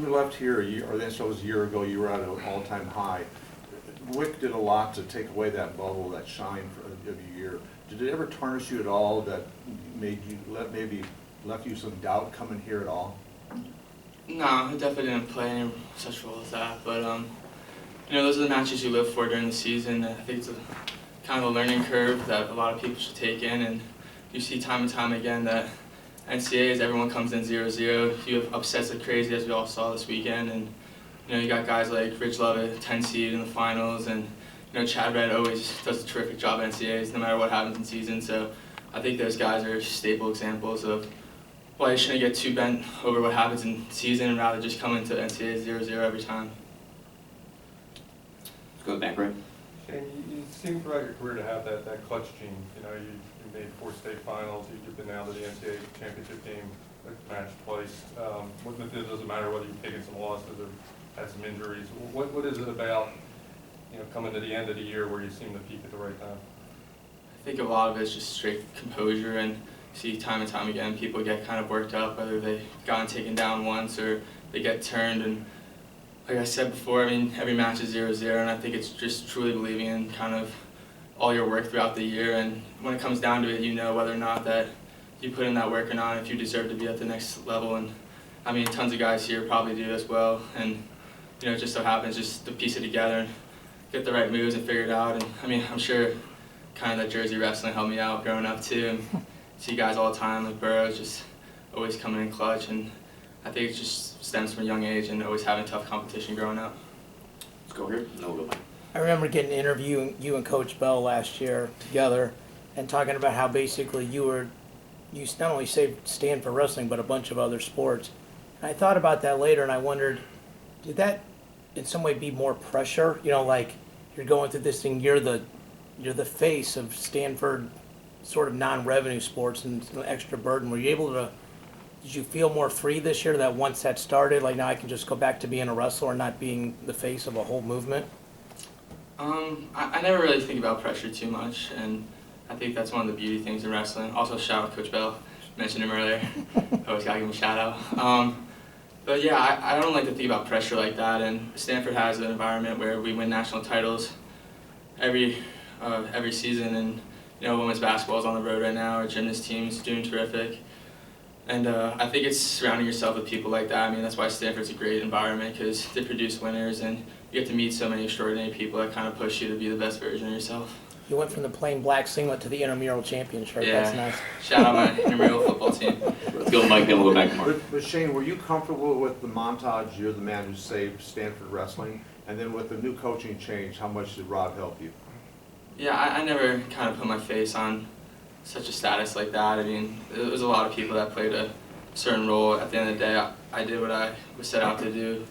you left here, or this was a year ago, you were at an all-time high. Wick did a lot to take away that bubble, that shine of your year. Did it ever tarnish you at all that made you, maybe left you some doubt coming here at all? No, it definitely didn't play any such role as that. But those are the matches you live for during the season. I think it's kind of a learning curve that a lot of people should take in, and you see time and time again that NCAAs, everyone comes in 0-0. You have upsets like crazy, as we all saw this weekend, and you got guys like Rich Lovett, 10 seed in the finals, and Chad Red always does a terrific job at NCAAs no matter what happens in season. So I think those guys are staple examples of why you shouldn't get too bent over what happens in season and rather just come into NCAAs 0-0 every time. Let's go back, right? Shane, you seem throughout your career to have that clutch gene. You made 4 state finals. You've been now to the NCAA championship game match twice. It doesn't matter whether you've taken some losses or had some injuries. What is it about coming to the end of the year where you seem to peak at the right time? I think a lot of it is just straight composure, and see time and time again people get kind of worked up, whether they've gotten taken down once or they get turned. And like I said before, every match is 0-0, and I think it's just truly believing in kind of all your work throughout the year. And when it comes down to it, whether or not that you put in that work or not, if you deserve to be at the next level. And tons of guys here probably do as well. And it just so happens just to piece it together and get the right moves and figure it out. And I'm sure kind of that Jersey wrestling helped me out growing up too. And see guys all the time like Burroughs just always coming in clutch, and I think it just stems from a young age and always having tough competition growing up. Let's go here. No, we'll go back. I remember getting an interview, you and Coach Bell last year together, and talking about how basically you not only saved Stanford wrestling, but a bunch of other sports. And I thought about that later, and I wondered, did that in some way be more pressure? Like you're going through this thing, you're the face of Stanford sort of non-revenue sports, and an extra burden. Were you able to, did you feel more free this year that once that started, like now I can just go back to being a wrestler and not being the face of a whole movement? I never really think about pressure too much, and I think that's one of the beauty things in wrestling. Also, shout out Coach Bell, mentioned him earlier. Always gotta give him a shout out. But yeah, I don't like to think about pressure like that, and Stanford has an environment where we win national titles every season, and women's basketball is on the road right now. Our gymnast team's doing terrific, and I think it's surrounding yourself with people like that. That's why Stanford's a great environment, because they produce winners, and you get to meet so many extraordinary people that kind of push you to be the best version of yourself. You went from the plain black singlet to the intramural championship. Yeah. That's nice. Shout out my intramural football team. Let's go, Mike, then we'll go back to Mark. But Shane, were you comfortable with the montage, you're the man who saved Stanford wrestling? And then with the new coaching change, how much did Rob help you? Yeah, I never kind of put my face on such a status like that. There was a lot of people that played a certain role. At the end of the day, I did what I was set out to do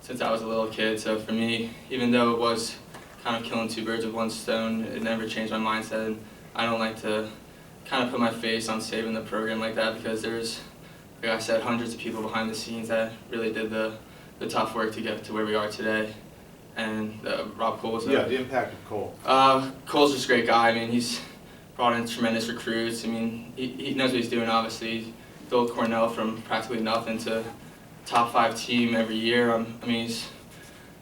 since I was a little kid. So for me, even though it was kind of killing 2 birds with 1 stone, it never changed my mindset. And I don't like to kind of put my face on saving the program like that, because there's, like I said, hundreds of people behind the scenes that really did the tough work to get to where we are today. And Rob Cole's The impact of Cole. Cole's just a great guy. He's brought in tremendous recruits. He knows what he's doing, obviously. He built Cornell from practically nothing to top 5 team every year. He's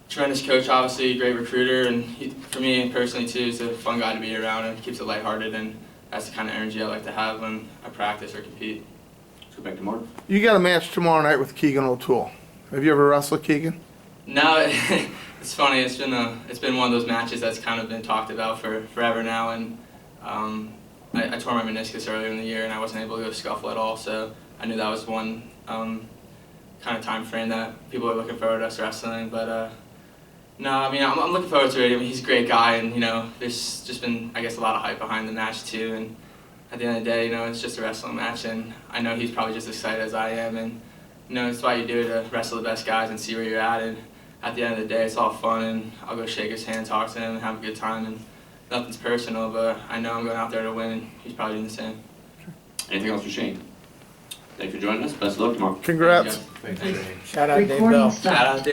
a tremendous coach, obviously, great recruiter, and for me personally too, he's a fun guy to be around and keeps it lighthearted, and that's the kind of energy I like to have when I practice or compete. Let's go back to Mark. You got a match tomorrow night with Keegan O'Toole. Have you ever wrestled Keegan? No, it's funny. It's been one of those matches that's kind of been talked about for forever now, and I tore my meniscus earlier in the year, and I wasn't able to go scuffle at all. So I knew that was one kind of time frame that people are looking forward to us wrestling. But no, I'm looking forward to it. He's a great guy, and there's just been, I guess, a lot of hype behind the match too. And at the end of the day, it's just a wrestling match, and I know he's probably just as excited as I am. And it's why you do it, to wrestle the best guys and see where you're at. And at the end of the day, it's all fun, and I'll go shake his hand, talk to him, and have a good time. And nothing's personal, but I know I'm going out there to win, and he's probably doing the same. Anything else for Shane? Thanks for joining us. Best of luck tomorrow. Congrats. Thanks, Shane. Shout out Dave Bell. Shout out Dave.